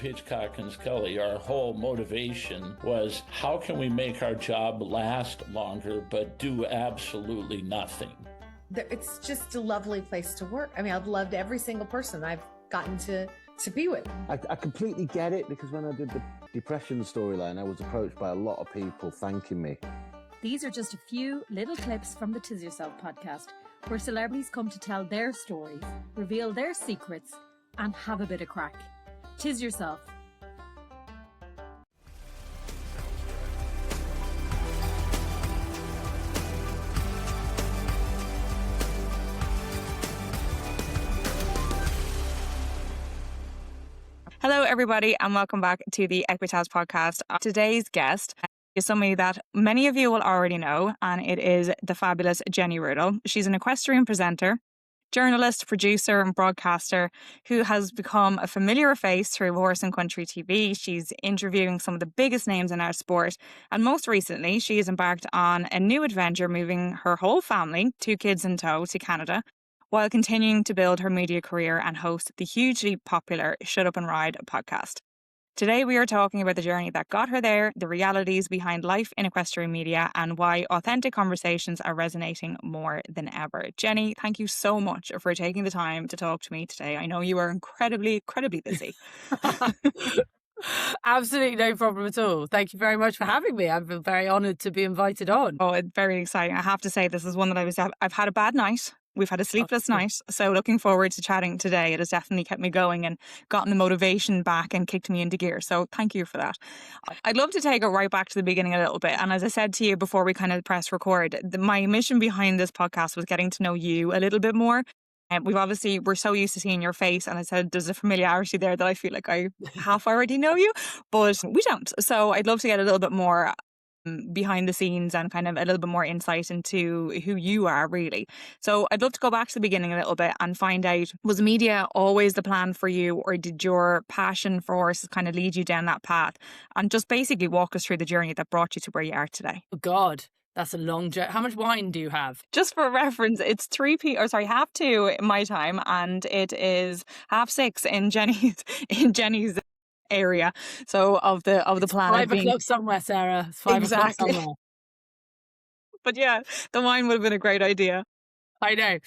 Hitchcock and Scully, our whole motivation was how can we make our job last longer but do absolutely nothing? It's just a lovely place to work. I mean, I've loved every single person I've gotten to be with. I completely get it, because when I did the depression storyline, I was approached by a lot of people thanking me. These are just a few little clips from the Tis Yourself podcast, where celebrities come to tell their stories, reveal their secrets, and have a bit of crack. Tis Yourself. Hello, everybody, and welcome back to the Equitas Podcast. Today's guest is somebody that many of you will already know, and it is the fabulous Jenny Rudall. She's an equestrian presenter, journalist, producer, and broadcaster who has become a familiar face through Horse and Country TV. She's interviewing some of the biggest names in our sport, and most recently, she has embarked on a new adventure, moving her whole family, 2 kids in tow, to Canada, while continuing to build her media career and host the hugely popular Shut Up and Ride podcast. Today we are talking about the journey that got her there, the realities behind life in equestrian media, and why authentic conversations are resonating more than ever. Jenny, thank you so much for taking the time to talk to me today. I know you are incredibly busy. Absolutely no problem at all. Thank you very much for having me. I've been very honoured to be invited on. Oh, it's very exciting. I have to say, this is one that I've had a bad night. We've had a sleepless night, so looking forward to chatting today. It has definitely kept me going and gotten the motivation back and kicked me into gear. So thank you for that. I'd love to take it right back to the beginning a little bit. And as I said to you before we kind of press record, my mission behind this podcast was getting to know you a little bit more. And we're so used to seeing your face, and I said there's a familiarity there that I feel like I half already know you, but we don't. So I'd love to get a little bit more behind the scenes and kind of a little bit more insight into who you are, really. So I'd love to go back to the beginning a little bit and find out, was media always the plan for you, or did your passion for horses kind of lead you down that path? And just basically walk us through the journey that brought you to where you are today. Oh God, that's a long journey. How much wine do you have? Just for reference, it's 2:30 my time, and it is 6:30 in Jenny's area. So of the planet. 5 o'clock somewhere, Sarah. It's 5 o'clock somewhere. But yeah, the wine would have been a great idea. I know.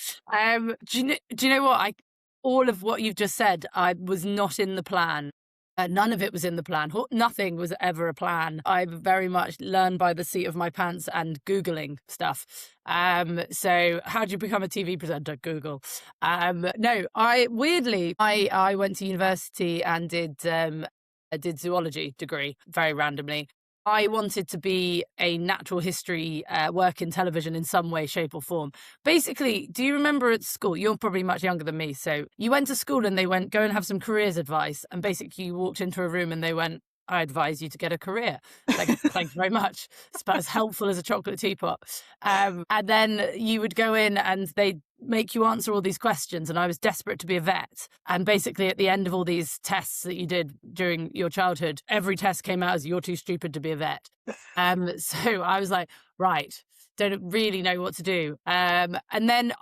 Do you know what? All of what you've just said, I was not in the plan. None of it was in the plan. Nothing was ever a plan. I very much learned by the seat of my pants and Googling stuff. So how do you become a TV presenter? Google. No, I went to university and did zoology degree very randomly. I wanted to be a natural history, work in television in some way, shape or form. Basically, do you remember at school, you're probably much younger than me, so you went to school and they went, go and have some careers advice. And basically you walked into a room and they went, I advise you to get a career. Like, thanks very much. It's about as helpful as a chocolate teapot. And then you would go in and they'd make you answer all these questions. And I was desperate to be a vet. And basically at the end of all these tests that you did during your childhood, every test came out as you're too stupid to be a vet. So I was like, right, don't really know what to do. And then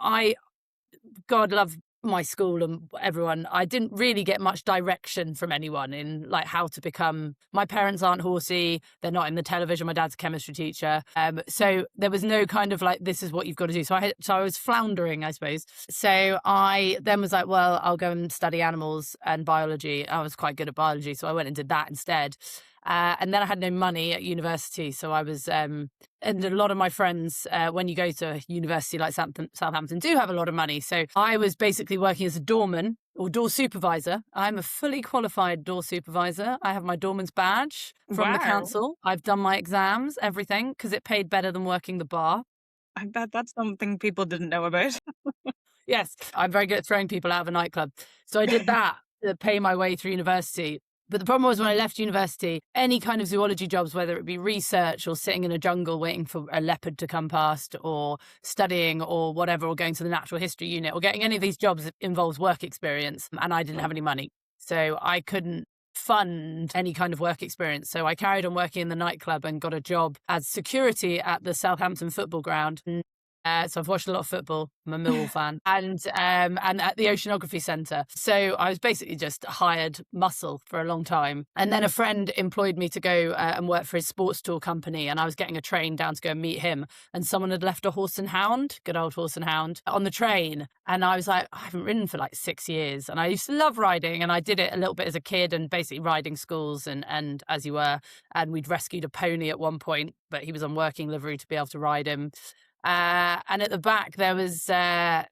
God love my school and everyone, I didn't really get much direction from anyone in like how to become. My parents aren't horsey, they're not in the television, my dad's a chemistry teacher, so there was no kind of like, this is what you've got to do. So I was floundering, I suppose. So I then was like, well, I'll go and study animals and biology. I was quite good at biology, so I went and did that instead. And then I had no money at university. So I was, and a lot of my friends, when you go to a university like Southampton, do have a lot of money. So I was basically working as a doorman or door supervisor. I'm a fully qualified door supervisor. I have my doorman's badge from the council. I've done my exams, everything, because it paid better than working the bar. I bet that's something people didn't know about. Yes, I'm very good at throwing people out of a nightclub. So I did that to pay my way through university. But the problem was when I left university, any kind of zoology jobs, whether it be research or sitting in a jungle waiting for a leopard to come past or studying or whatever, or going to the natural history unit or getting any of these jobs involves work experience. And I didn't have any money. So I couldn't fund any kind of work experience. So I carried on working in the nightclub and got a job as security at the Southampton football ground. So I've watched a lot of football. I'm a Millwall fan, and at the Oceanography Centre. So I was basically just hired muscle for a long time. And then a friend employed me to go and work for his sports tour company, and I was getting a train down to go and meet him. And someone had left a horse and hound, good old horse and hound, on the train. And I was like, I haven't ridden for like 6 years, and I used to love riding, and I did it a little bit as a kid, and basically riding schools and as you were. And we'd rescued a pony at one point, but he was on working livery to be able to ride him. And at the back, there was a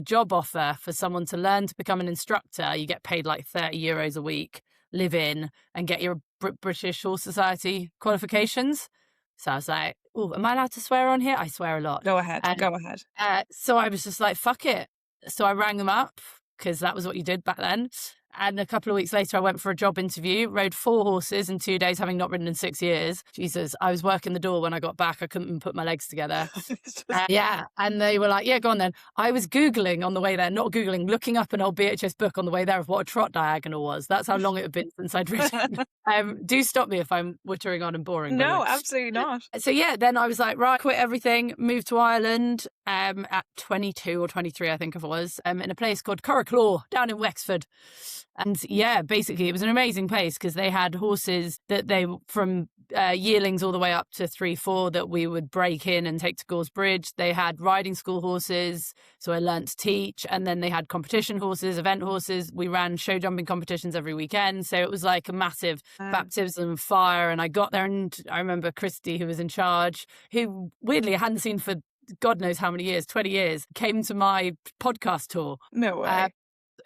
job offer for someone to learn to become an instructor. You get paid like €30 a week, live in, and get your British Horse Society qualifications. So I was like, oh, am I allowed to swear on here? I swear a lot. Go ahead. So I was just like, fuck it. So I rang them up, because that was what you did back then. And a couple of weeks later, I went for a job interview, rode 4 horses in 2 days, having not ridden in 6 years. Jesus, I was working the door when I got back. I couldn't even put my legs together. Yeah. And they were like, yeah, go on then. I was Googling on the way there, not Googling, looking up an old BHS book on the way there of what a trot diagonal was. That's how long it had been since I'd ridden. Do stop me if I'm wittering on and boring. No, absolutely not. So yeah, then I was like, right, quit everything, moved to Ireland at 22 or 23, I think it was, in a place called Coraclaw down in Wexford. And yeah, basically it was an amazing place because they had horses that they from yearlings all the way up to 3-4 that we would break in and take to Gores Bridge. They had riding school horses, so I learnt to teach. And then they had competition horses, event horses. We ran show jumping competitions every weekend. So it was like a massive baptism of fire. And I got there, and I remember Christy, who was in charge, who weirdly I hadn't seen for God knows how many years, 20 years, came to my podcast tour. No way.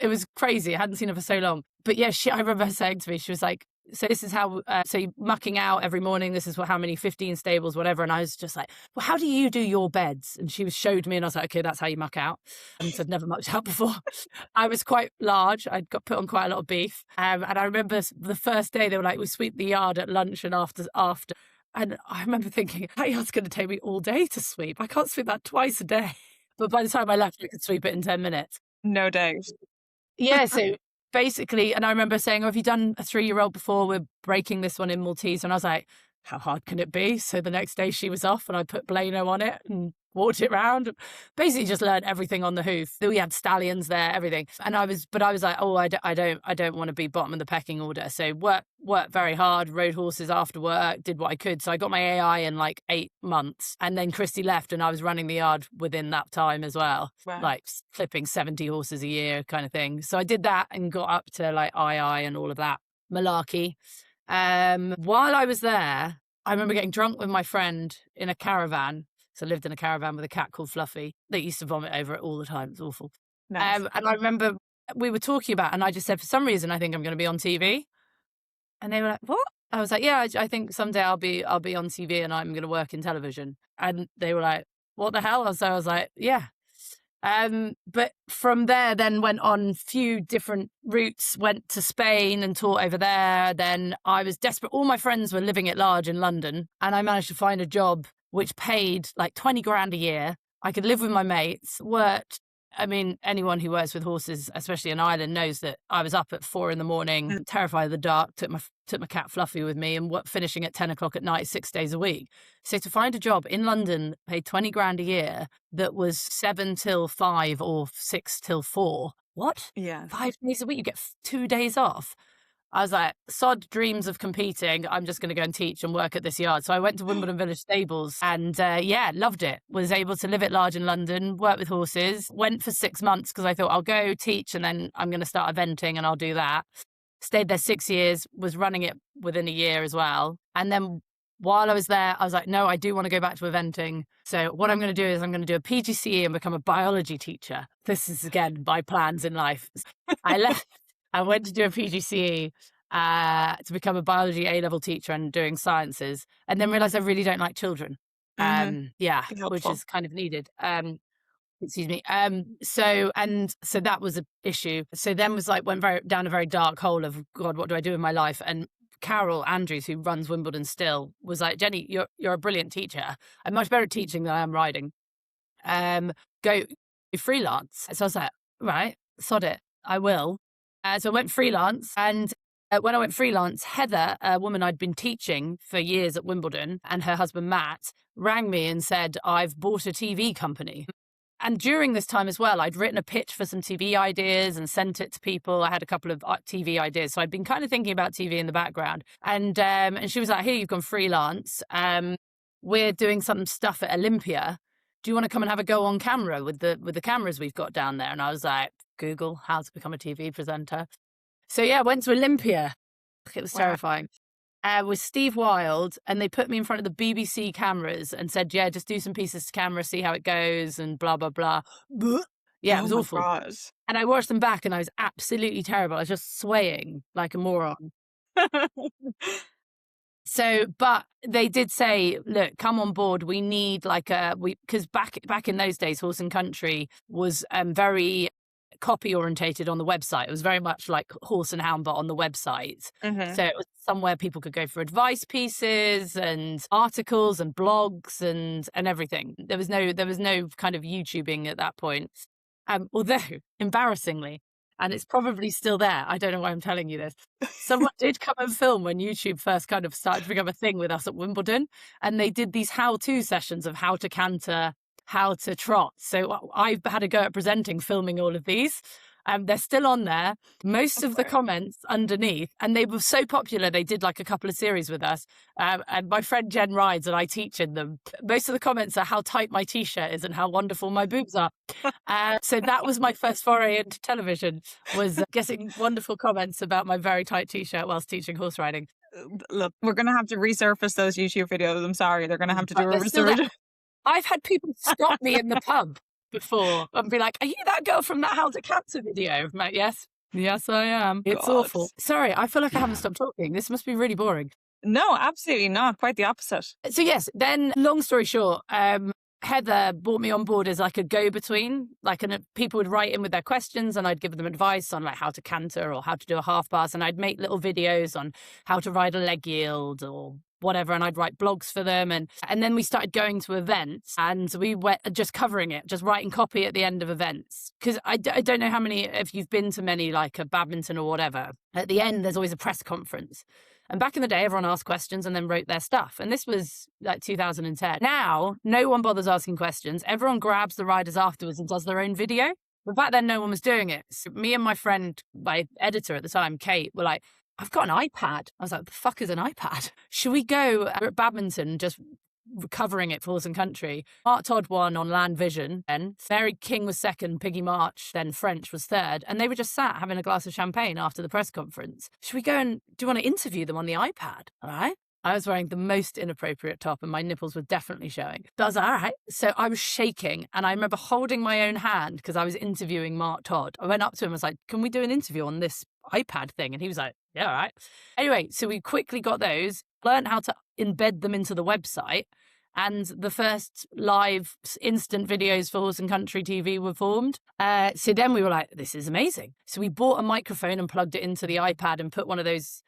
It was crazy. I hadn't seen her for so long. But yeah, I remember her saying to me, she was like, so this is how, so you're mucking out every morning. This is how many, 15 stables, whatever. And I was just like, well, how do you do your beds? And she showed me, and I was like, okay, that's how you muck out. And I'd never mucked out before. I was quite large. I'd got put on quite a lot of beef. And I remember the first day they were like, we sweep the yard at lunch and after. And I remember thinking, that yard's going to take me all day to sweep. I can't sweep that twice a day. But by the time I left, I could sweep it in 10 minutes. No doubt. Yeah, so basically, and I remember saying, oh, have you done a 3-year-old before? We're breaking this one in Maltese. And I was like, how hard can it be? So the next day she was off, and I put Blano on it and walked it round. Basically just learned everything on the hoof. We had stallions there, everything. And I was like, oh, I don't want to be bottom of the pecking order. So worked very hard, rode horses after work, did what I could. So I got my AI in like 8 months. And then Christy left, and I was running the yard within that time as well. Wow. Like clipping 70 horses a year kind of thing. So I did that and got up to like II and all of that malarkey. While I was there, I remember getting drunk with my friend in a caravan. So I lived in a caravan with a cat called Fluffy that used to vomit over it all the time. It was awful. Nice. And I remember we were talking about, and I just said, for some reason, I think I'm going to be on TV. And they were like, what? I was like, yeah, I think someday I'll be on TV and I'm going to work in television. And they were like, what the hell? So I was like, yeah. But from there, then went on few different routes, went to Spain and taught over there. Then I was desperate. All my friends were living at large in London, and I managed to find a job which paid like 20 grand a year. I could live with my mates, worked. I mean, anyone who works with horses, especially in Ireland, knows that I was up at 4 a.m, terrified of the dark, took my cat Fluffy with me, and finishing at 10 o'clock at night, 6 days a week. So to find a job in London, paid 20 grand a year, that was 7 till 5 or 6 till 4. What? Yeah. 5 days a week, you get 2 days off. I was like, sod dreams of competing. I'm just going to go and teach and work at this yard. So I went to Wimbledon Village Stables and loved it. Was able to live at large in London, work with horses. Went for 6 months because I thought I'll go teach and then I'm going to start eventing and I'll do that. Stayed there 6 years, was running it within a year as well. And then while I was there, I was like, no, I do want to go back to eventing. So what I'm going to do is I'm going to do a PGCE and become a biology teacher. This is, again, my plans in life. I left. I went to do a PGCE to become a biology A-level teacher and doing sciences, and then realised I really don't like children. Which is kind of needed. Excuse me. So that was an issue. So then was like, went down a very dark hole of, God, what do I do with my life? And Carol Andrews, who runs Wimbledon still, was like, Jenny, you're a brilliant teacher. I'm much better at teaching than I am riding. Go freelance. So I was like, right, sod it, I will. So I went freelance, and when I went freelance, Heather, a woman I'd been teaching for years at Wimbledon, and her husband Matt rang me and said, I've bought a TV company. And during this time as well, I'd written a pitch for some TV ideas and sent it to people. I had a couple of TV ideas. So I'd been kind of thinking about TV in the background. And she was like, hey, you've gone freelance. We're doing some stuff at Olympia. Do you want to come and have a go on camera with the cameras we've got down there? And I was like, Google how to become a TV presenter. So yeah, I went to Olympia. It was terrifying. With Steve Wilde, and they put me in front of the BBC cameras and said, yeah, just do some pieces to camera, see how it goes, and blah, blah, blah. Yeah, it was awful. God. And I watched them back and I was absolutely terrible. I was just swaying like a moron. So, but they did say, look, come on board. We need because back in those days, Horse and Country was very copy orientated on the website. It was very much like Horse and Hound, but on the website. Mm-hmm. So it was somewhere people could go for advice pieces and articles and blogs and everything. There was no kind of YouTubing at that point. Although, embarrassingly, and it's probably still there, I don't know why I'm telling you this, someone did come and film when YouTube first kind of started to become a thing with us at Wimbledon, and they did these how-to sessions of how to canter, how to trot. So I've had a go at presenting, filming all of these. They're still on there. Most of the comments underneath, and they were so popular, they did like a couple of series with us. And my friend Jen rides and I teach in them. Most of the comments are how tight my t-shirt is and how wonderful my boobs are. So that was my first foray into television, was getting wonderful comments about my very tight t-shirt whilst teaching horse riding. Look, we're going to have to resurface those YouTube videos. I'm sorry. They're going to have to do a research. I've had people stop me in the pub before and be like, are you that girl from that How to Canter video? I'm like, yes, I am. It's awful. Sorry, I feel like I haven't stopped talking. This must be really boring. No, absolutely not. Quite the opposite. So yes, then long story short, Heather brought me on board as like a go-between. People would write in with their questions and I'd give them advice on like how to canter or how to do a half pass, and I'd make little videos on how to ride a leg yield or whatever, and I'd write blogs for them, and then we started going to events and we went just covering it, just writing copy at the end of events, because I don't know how many, if you've been to many like a badminton or whatever, at the end there's always a press conference, and back in the day everyone asked questions and then wrote their stuff, and this was like 2010. Now no one bothers asking questions, everyone grabs the riders afterwards and does their own video. But back then no one was doing it. So me and my friend, my editor at the time, Kate, were like, I've got an iPad. I was like, the fuck is an iPad? Should we go at badminton, just covering it for Horse and Country? Mark Todd won on Land Vision, then Mary King was second, Piggy March, then French was third, and they were just sat having a glass of champagne after the press conference. Should we go and do you want to interview them on the iPad? All right. I was wearing the most inappropriate top and my nipples were definitely showing. But I was like, all right. So I was shaking and I remember holding my own hand because I was interviewing Mark Todd. I went up to him and was like, can we do an interview on this iPad thing? And he was like, yeah, all right. Anyway, so we quickly got those, learned how to embed them into the website. And the first live instant videos for Horse and Country TV were formed. So then we were like, this is amazing. So we bought a microphone and plugged it into the iPad and put one of those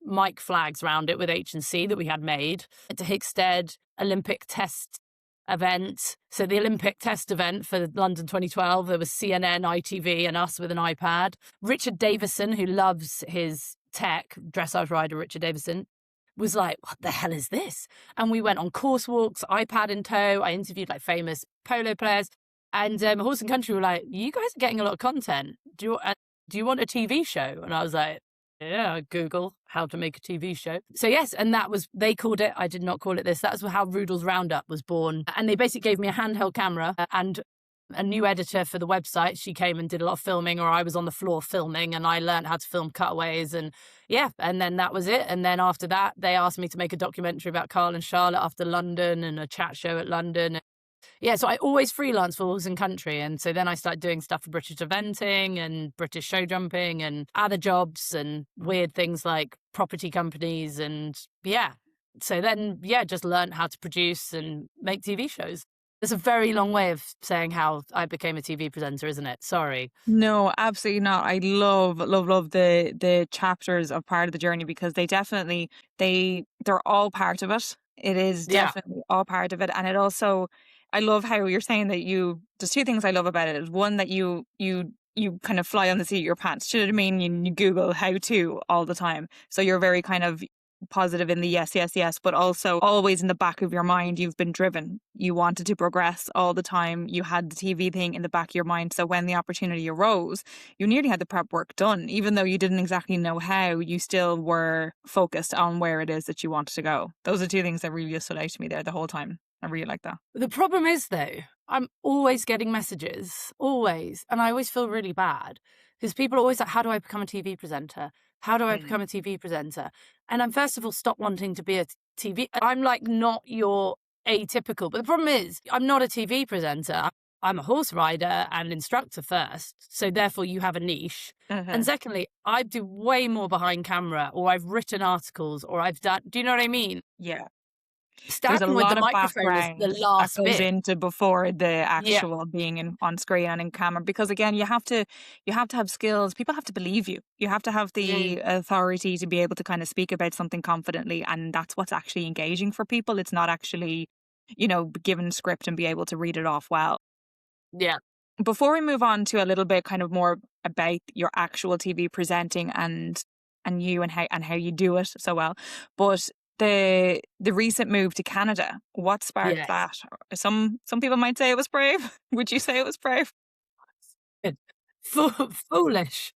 mic flags around it with H&C that we had made. At the Hickstead Olympic test event. So the Olympic test event for London 2012, there was CNN, ITV and us with an iPad. Richard Davison, who loves his tech, dressage rider Richard Davison, was like, what the hell is this? And we went on course walks, iPad in tow. I interviewed like famous polo players. And Horse and Country were like, you guys are getting a lot of content. Do you want a TV show? And I was like, yeah, Google how to make a TV show. So yes, and that was, they called it, I did not call it this. That's how Rudall's Roundup was born. And they basically gave me a handheld camera and a new editor for the website. She came and did a lot of filming, or I was on the floor filming, and I learned how to film cutaways, and yeah, and then that was it. And then after that, they asked me to make a documentary about Carl and Charlotte after London and a chat show at London. Yeah, so I always freelance for Horse and Country. And so then I started doing stuff for British eventing and British show jumping and other jobs and weird things like property companies. And yeah, so then, yeah, just learned how to produce and make TV shows. It's a very long way of saying how I became a TV presenter, isn't it? Sorry. No, absolutely not. I love the chapters of part of the journey, because they definitely, they're all part of it. It is definitely all part of it. And it also, I love how you're saying that there's two things I love about it. One, that you you kind of fly on the seat of your pants. Do you know what I mean? You Google how to all the time. So you're very kind of positive in the yes, but also always in the back of your mind, you've been driven. You wanted to progress all the time. You had the TV thing in the back of your mind. So when the opportunity arose, you nearly had the prep work done. Even though you didn't exactly know how, you still were focused on where it is that you wanted to go. Those are two things that really stood out to me there the whole time. I really like that. The problem is, though, I'm always getting messages, always. And I always feel really bad because people are always like, how do I become a TV presenter? How do I become a TV presenter? And I'm first of all, stop wanting to be a TV. I'm like not your atypical. But the problem is, I'm not a TV presenter. I'm a horse rider and instructor first. So therefore, you have a niche. And secondly, I do way more behind camera, or I've written articles, or I've done. Do you know what I mean? Yeah. Starting with the microphone is the last that goes bit. into before the actual being on screen and in camera, because again, you have to have skills. People have to believe you. You have to have the authority to be able to kind of speak about something confidently, and that's what's actually engaging for people. It's not actually, given a script and be able to read it off well. Yeah. Before we move on to a little bit kind of more about your actual TV presenting and you and how you do it so well, but the recent move to Canada, what sparked that? Some people might say it was brave. Would you say it was brave? Foolish.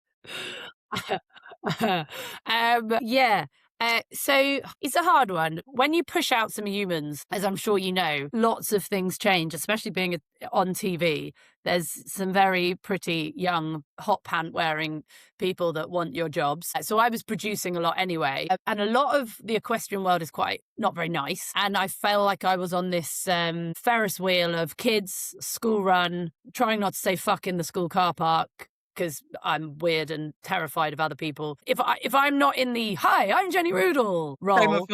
So it's a hard one. When you push out some humans, as I'm sure you know, lots of things change, especially being on TV. There's some very pretty young hot pant wearing people that want your jobs. So I was producing a lot anyway. And a lot of the equestrian world is quite not very nice. And I felt like I was on this Ferris wheel of kids, school run, trying not to say fuck in the school car park, because I'm weird and terrified of other people. If I'm not in the "Hi, I'm Jenny Rudall" role,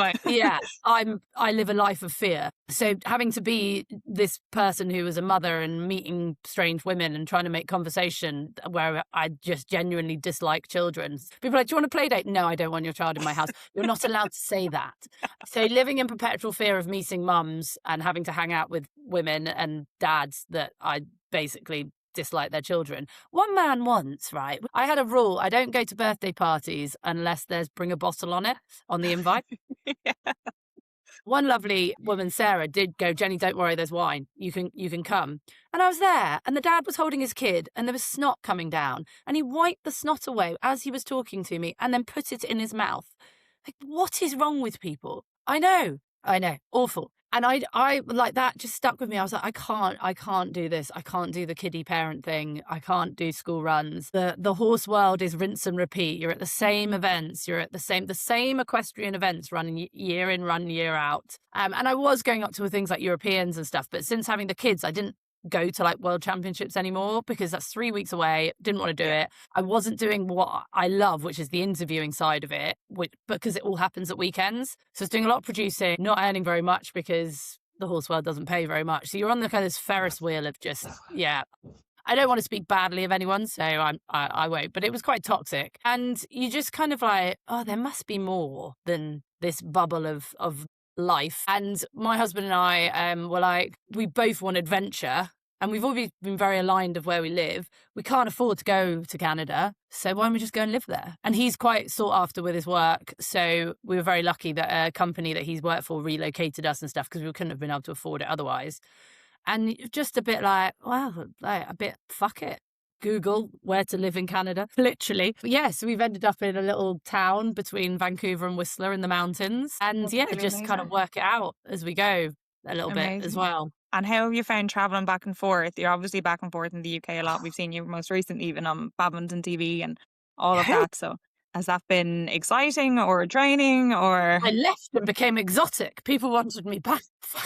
I live a life of fear. So having to be this person who is a mother and meeting strange women and trying to make conversation where I just genuinely dislike children. People are like, "Do you want a play date?" "No, I don't want your child in my house." You're not allowed to say that. So living in perpetual fear of meeting mums and having to hang out with women and dads that I basically dislike their children. One man once, right? I had a rule. I don't go to birthday parties unless there's bring a bottle on it on the invite. One lovely woman, Sarah, did go, "Jenny, don't worry, there's wine. You can come." And I was there, and the dad was holding his kid, and there was snot coming down, and he wiped the snot away as he was talking to me and then put it in his mouth. Like, what is wrong with people? I know, awful. And I like that just stuck with me. I was like, I can't do this. I can't do the kiddie parent thing. I can't do school runs. The horse world is rinse and repeat. You're at the same events. You're at the same equestrian events running year in, run year out. And I was going up to things like Europeans and stuff. But since having the kids, I didn't go to like world championships anymore because that's 3 weeks away. Didn't want to do it. I wasn't doing what I love, which is the interviewing side of it, because it all happens at weekends. So I was doing a lot of producing, not earning very much because the horse world doesn't pay very much. So you're on the kind of Ferris wheel of just, I don't want to speak badly of anyone, so I won't. But it was quite toxic. And you just kind of like, oh, there must be more than this bubble of life. And my husband and I were like, we both want adventure. And we've always been very aligned of where we live. We can't afford to go to Canada, so why don't we just go and live there? And he's quite sought after with his work, so we were very lucky that a company that he's worked for relocated us and stuff because we couldn't have been able to afford it otherwise. And just a bit like, well, like a bit fuck it. Google where to live in Canada, literally. But so we've ended up in a little town between Vancouver and Whistler in the mountains. And just amazing. Kind of work it out as we go a little bit as well. And how have you found travelling back and forth? You're obviously back and forth in the UK a lot. We've seen you most recently even on badminton TV and all of that. So has that been exciting or draining or? I left and became exotic. People wanted me back.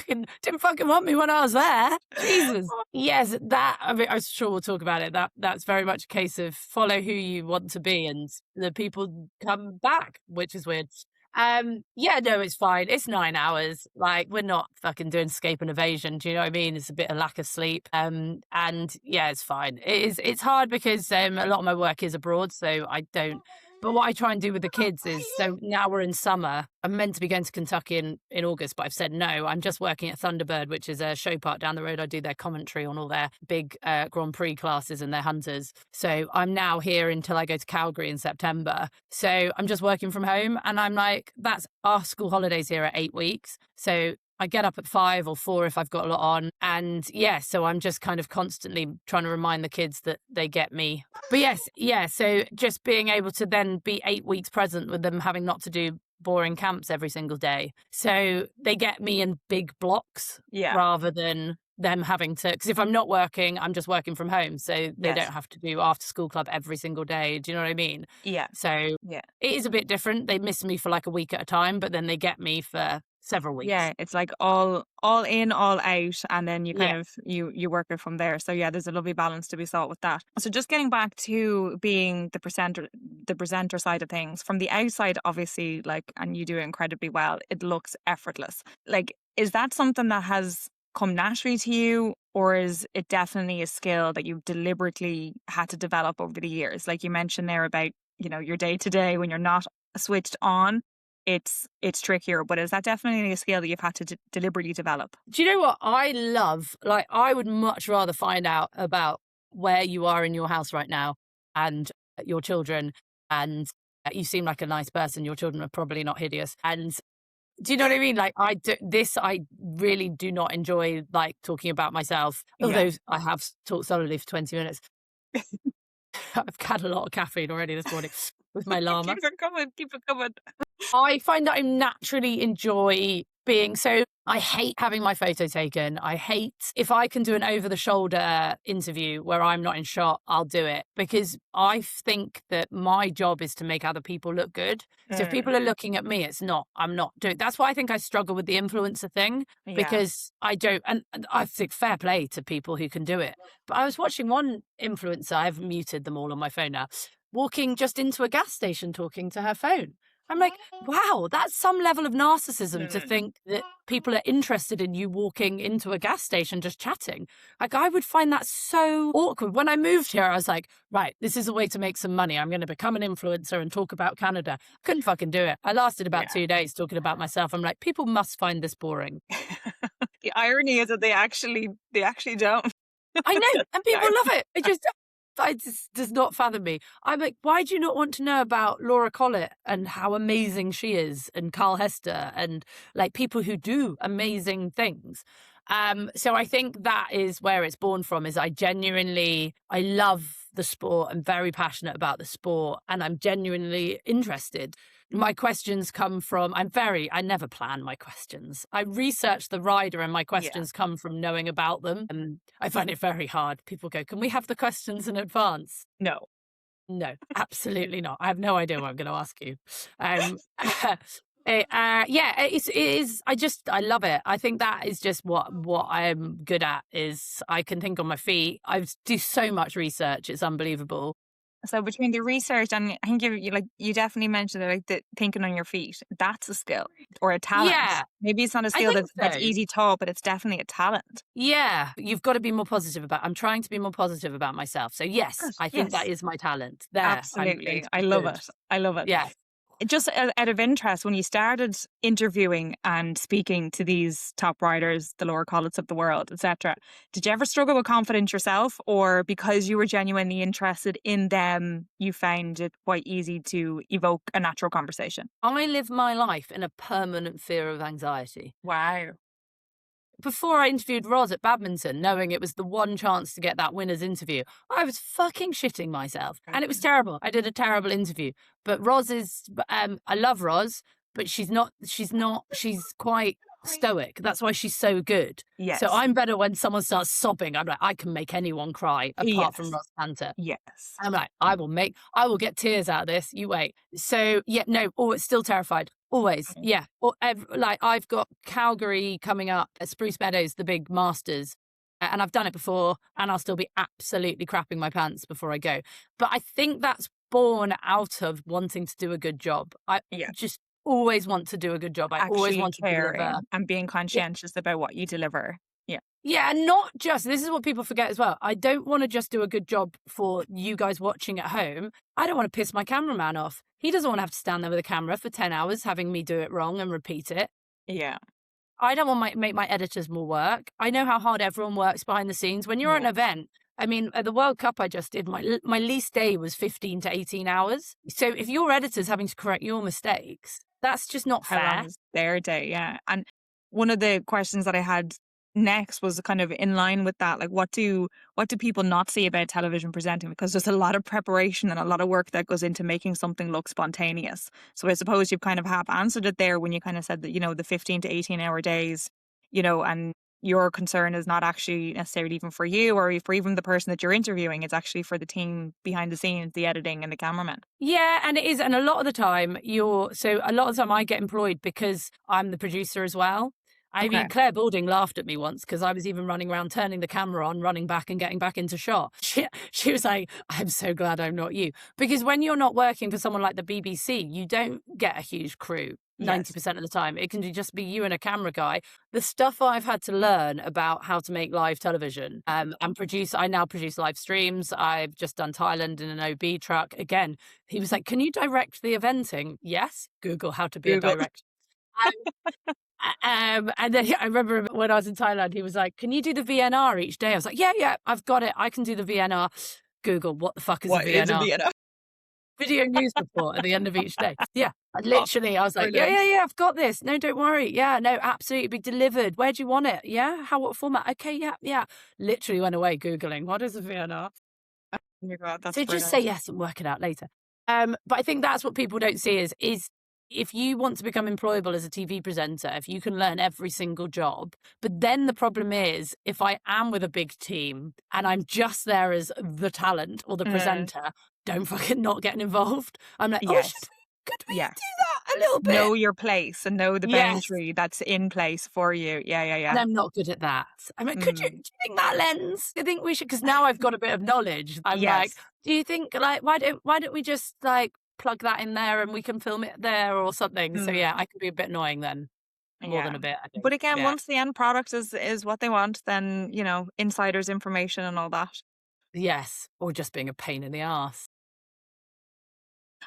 Didn't fucking want me when I was there. Jesus. Yes, that, I mean, I'm sure we'll talk about it. That's very much a case of follow who you want to be and the people come back, which is weird. No, it's fine. It's 9 hours. Like, we're not fucking doing escape and evasion. Do you know what I mean? It's a bit of lack of sleep. It's fine. It's hard because a lot of my work is abroad, so I don't But what I try and do with the kids is, so now we're in summer. I'm meant to be going to Kentucky in August, but I've said no. I'm just working at Thunderbird, which is a show park down the road. I do their commentary on all their big Grand Prix classes and their hunters. So I'm now here until I go to Calgary in September. So I'm just working from home, and I'm like, that's our school holidays here are 8 weeks. So I get up at 5 or 4 if I've got a lot on. And yeah, so I'm just kind of constantly trying to remind the kids that they get me. But yes, yeah. So just being able to then be 8 weeks present with them, having not to do boring camps every single day. So they get me in big blocks rather than them having to, because if I'm not working, I'm just working from home. So they don't have to do after school club every single day. Do you know what I mean? Yeah. So it is a bit different. They miss me for like a week at a time, but then they get me for several weeks. Yeah, it's like all in, all out, and then you kind of you work it from there. So yeah, there's a lovely balance to be sought with that. So just getting back to being the presenter side of things, from the outside, obviously, like, and you do it incredibly well, it looks effortless. Like, is that something that has come naturally to you, or is it definitely a skill that you've deliberately had to develop over the years? Like you mentioned there about, you know, your day to day when you're not switched on, it's trickier, but is that definitely a skill that you've had to deliberately develop? Do you know what I love? Like, I would much rather find out about where you are in your house right now and your children, and you seem like a nice person. Your children are probably not hideous. And do you know what I mean? Like, I really do not enjoy, like, talking about myself, although I have talked solidly for 20 minutes. I've had a lot of caffeine already this morning with my llama. Keep it coming. I find that I naturally enjoy being, so I hate having my photo taken. I hate, if I can do an over-the-shoulder interview where I'm not in shot, I'll do it, because I think that my job is to make other people look good. So if people are looking at me, I'm not doing. That's why I think I struggle with the influencer thing, because I don't, and I think fair play to people who can do it. But I was watching one influencer, I've muted them all on my phone now, walking just into a gas station talking to her phone. I'm like, wow, that's some level of narcissism to think that people are interested in you walking into a gas station just chatting. Like, I would find that so awkward. When I moved here, I was like, right, this is a way to make some money. I'm going to become an influencer and talk about Canada. Couldn't fucking do it. I lasted about 2 days talking about myself. I'm like, people must find this boring. The irony is that they actually don't. I know, and people love it. It just does not fathom me. I'm like, why do you not want to know about Laura Collett and how amazing she is, and Carl Hester, and like people who do amazing things? So I think that is where it's born from, is I love the sport. I'm very passionate about the sport, and I'm genuinely interested. My questions come from, I never plan my questions. I research the rider, and my questions come from knowing about them. And I find it very hard. People go, can we have the questions in advance? No, absolutely not. I have no idea what I'm going to ask you. It is. I love it. I think that is just what I'm good at, is I can think on my feet. I do so much research. It's unbelievable. So between the research and I think you definitely mentioned it, like the thinking on your feet, that's a skill or a talent. Yeah. Maybe it's not a skill that's easy taught, but it's definitely a talent. Yeah. You've got to be more positive I'm trying to be more positive about myself. So yes, I think that is my talent. There. Absolutely. I love it. Yeah. Just out of interest, when you started interviewing and speaking to these top riders, the Laura Colletts of the world, etc., did you ever struggle with confidence yourself, or because you were genuinely interested in them, you found it quite easy to evoke a natural conversation? I live my life in a permanent fear of anxiety. Wow. Before I interviewed Roz at badminton, knowing it was the one chance to get that winner's interview, I was fucking shitting myself. And it was terrible. I did a terrible interview. But Roz is, I love Roz, but she's quite stoic. That's why she's so good. Yes. So I'm better when someone starts sobbing. I'm like, I can make anyone cry apart from Roz Panther. Yes. I'm like, I will get tears out of this. You wait. So it's still terrified. Always, yeah. Like, I've got Calgary coming up at Spruce Meadows, the big Masters, and I've done it before, and I'll still be absolutely crapping my pants before I go. But I think that's born out of wanting to do a good job. I just always want to do a good job. I always want to deliver. And being conscientious about what you deliver. Yeah. Yeah, and not just, this is what people forget as well. I don't want to just do a good job for you guys watching at home. I don't want to piss my cameraman off. He doesn't want to have to stand there with a camera for 10 hours having me do it wrong and repeat it. Yeah. I don't want make my editors more work. I know how hard everyone works behind the scenes. When you're at an event, I mean, at the World Cup I just did, my least day was 15 to 18 hours. So if your editor's having to correct your mistakes, that's just not fair. How long is their day? Yeah. And one of the questions that I had next was kind of in line with that. Like, what do people not see about television presenting? Because there's a lot of preparation and a lot of work that goes into making something look spontaneous. So I suppose you've kind of half answered it there when you kind of said that, the 15 to 18 hour days, and your concern is not actually necessarily even for you or for even the person that you're interviewing. It's actually for the team behind the scenes, the editing and the cameraman. Yeah, and it is. And a lot of the time I get employed because I'm the producer as well. I mean, Claire Balding laughed at me once because I was even running around turning the camera on, running back and getting back into shot. She was like, I'm so glad I'm not you. Because when you're not working for someone like the BBC, you don't get a huge crew 90% of the time. It can just be you and a camera guy. The stuff I've had to learn about how to make live television and produce, I now produce live streams. I've just done Thailand in an OB truck. Again, he was like, can you direct the eventing? Yes. Google how to be a director. And then I remember when I was in Thailand, he was like, can you do the VNR each day? I was like, yeah, I've got it. I can do the VNR. Google, what the fuck is a VNR? Is a VNR? Video news report at the end of each day. Yeah. Literally, I was like, yeah, I've got this. No, don't worry. Yeah, no, absolutely. Be delivered. Where do you want it? Yeah. What format? Okay, yeah. Literally went away Googling, what is a VNR? Oh my God, that's so just say yes and work it out later. But I think that's what people don't see is if you want to become employable as a TV presenter, if you can learn every single job, but then the problem is if I am with a big team and I'm just there as the talent or the presenter, don't fucking not get involved. I'm like, could we do that a little bit? Know your place and know the boundary that's in place for you. Yeah. And I'm not good at that. I'm like, do you think that lens? Do you think we should? Because now I've got a bit of knowledge. I'm like, do you think like why don't we just like plug that in there and we can film it there or something? So yeah, I could be a bit annoying then. More than a bit, I think. But again, once the end product is what they want, then insiders information and all that. Yes, or just being a pain in the arse.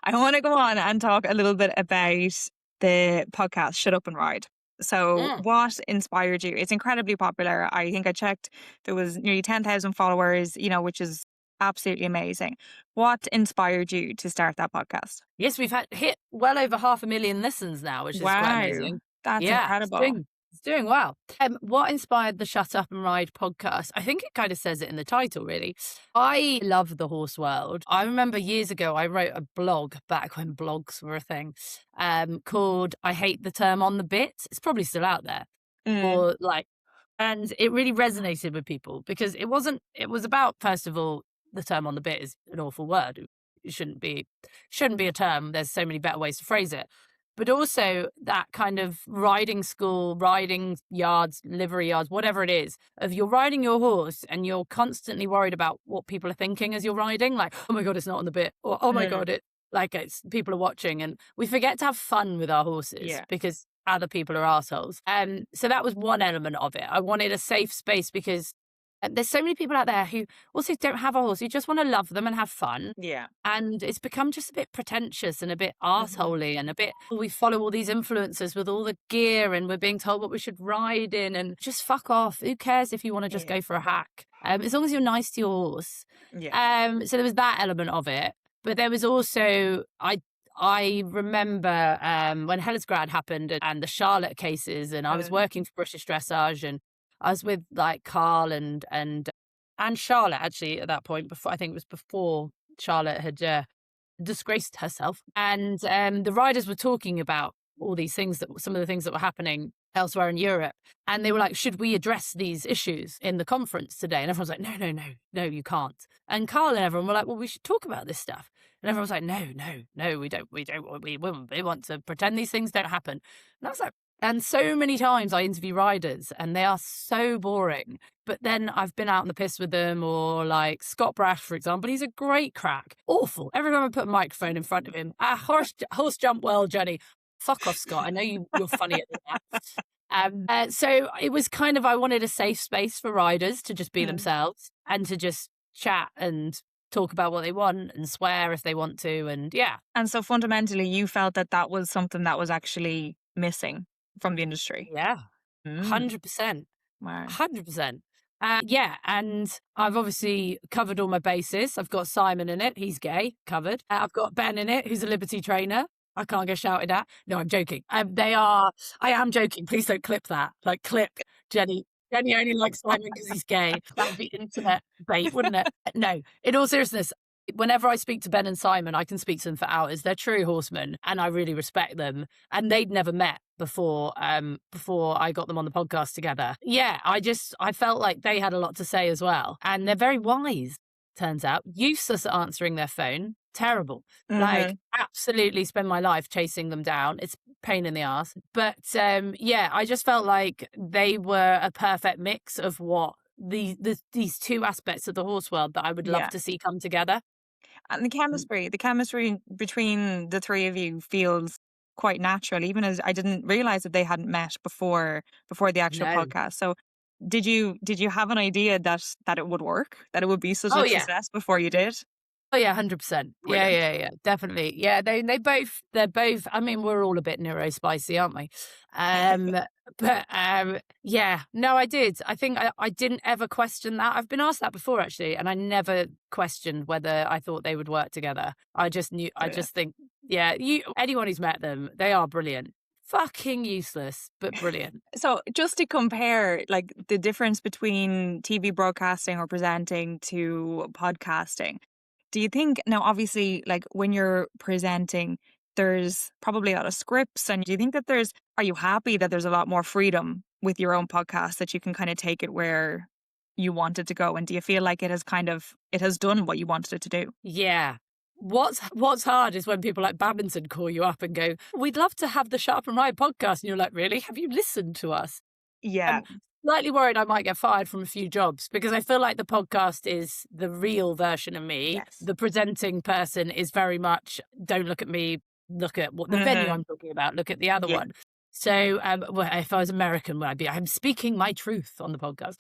I want to go on and talk a little bit about the podcast Shut Up and Ride. So what inspired you? It's incredibly popular. I think I checked, there was nearly 10,000 followers, which is absolutely amazing. What inspired you to start that podcast? Yes, we've hit well over 500,000 listens now, which is quite amazing. That's incredible. It's doing well. What inspired the Shut Up and Ride podcast? I think it kind of says it in the title, really. I love the horse world. I remember years ago, I wrote a blog back when blogs were a thing called I Hate the Term on the Bit. It's probably still out there. And it really resonated with people because it was about, first of all, the term on the bit is an awful word. It shouldn't be a term. There's so many better ways to phrase it. But also that kind of riding school, riding yards, livery yards, whatever it is, of you're riding your horse and you're constantly worried about what people are thinking as you're riding. Like, oh my God, it's not on the bit. Or, oh my God, it's people are watching. And we forget to have fun with our horses because other people are assholes. So that was one element of it. I wanted a safe space because there's so many people out there who also don't have a horse. You just want to love them and have fun. Yeah. And it's become just a bit pretentious and a bit arseholey and a bit, we follow all these influencers with all the gear and we're being told what we should ride in and just fuck off. Who cares if you want to just go for a hack? As long as you're nice to your horse. Yeah. So there was that element of it. But there was also, I remember when Hellasgrad happened and the Charlotte cases and I was working for British Dressage and I was with like Carl and Charlotte actually at that point. I think it was before Charlotte had disgraced herself. And the riders were talking about all these things, some of the things that were happening elsewhere in Europe. And they were like, should we address these issues in the conference today? And everyone's like, no, you can't. And Carl and everyone were like, well, we should talk about this stuff. And everyone was like, no, we don't. We want to pretend these things don't happen. And I was like, and so many times I interview riders and they are so boring. But then I've been out on the piss with them or like Scott Brash, for example. He's a great crack. Awful. Every time I put a microphone in front of him, horse jump well, Jenny. Fuck off, Scott. I know you're funny at that. So it was kind of, I wanted a safe space for riders to just be themselves and to just chat and talk about what they want and swear if they want to. And yeah. And so fundamentally, you felt that that was something that was actually missing from the industry. Yeah. 100%. Wow. 100%. Yeah, and I've obviously covered all my bases. I've got Simon in it. He's gay, covered. I've got Ben in it, who's a Liberty trainer. I can't get shouted at. No, I'm joking. I am joking. Please don't clip that. Like, clip Jenny. Jenny only likes Simon because he's gay. That would be internet bait, wouldn't it? No, in all seriousness, whenever I speak to Ben and Simon, I can speak to them for hours. They're true horsemen and I really respect them. And they'd never met before I got them on the podcast together. Yeah, I felt like they had a lot to say as well. And they're very wise, turns out. Useless at answering their phone. Terrible. Like, absolutely spend my life chasing them down. It's a pain in the ass. But yeah, I just felt like they were a perfect mix of what these two aspects of the horse world that I would love to see come together. And the chemistry between the three of you feels quite natural, even as I didn't realize that they hadn't met before the actual podcast. So did you have an idea that it would work, that it would be such a success before you did? Oh yeah, 100%. Yeah, definitely. Yeah, they're both. I mean, we're all a bit neurospicy, aren't we? But yeah, no, I did. I think I didn't ever question that. I've been asked that before actually, and I never questioned whether I thought they would work together. I just knew. Brilliant. I just think, yeah, anyone who's met them, they are brilliant. Fucking useless, but brilliant. So just to compare, like, the difference between TV broadcasting or presenting to podcasting. Do you think, now obviously, like, when you're presenting, there's probably a lot of scripts, and do you think that are you happy that there's a lot more freedom with your own podcast, that you can kind of take it where you want it to go? And do you feel like it has done what you wanted it to do? Yeah. What's hard is when people like Babington call you up and go, we'd love to have the Sharp and Ride podcast. And you're like, really? Have you listened to us? Yeah. Slightly worried I might get fired from a few jobs because I feel like the podcast is the real version of me. Yes. The presenting person is very much, don't look at me, look at what the venue I'm talking about, look at the other one. So well, if I was American, I'm speaking my truth on the podcast.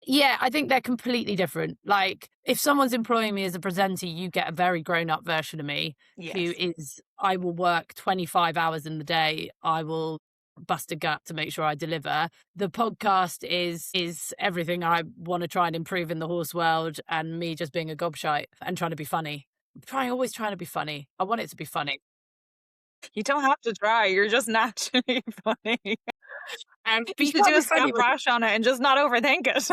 Yeah, I think they're completely different. Like, if someone's employing me as a presenter, you get a very grown-up version of me who is, I will work 25 hours in the day. I will bust a gut to make sure I deliver. The podcast is everything I want to try and improve in the horse world, and me just being a gobshite and trying to be funny. Always trying to be funny. I want it to be funny. You don't have to try. You're just naturally funny. And you should do a Scotty Brash on it and just not overthink it.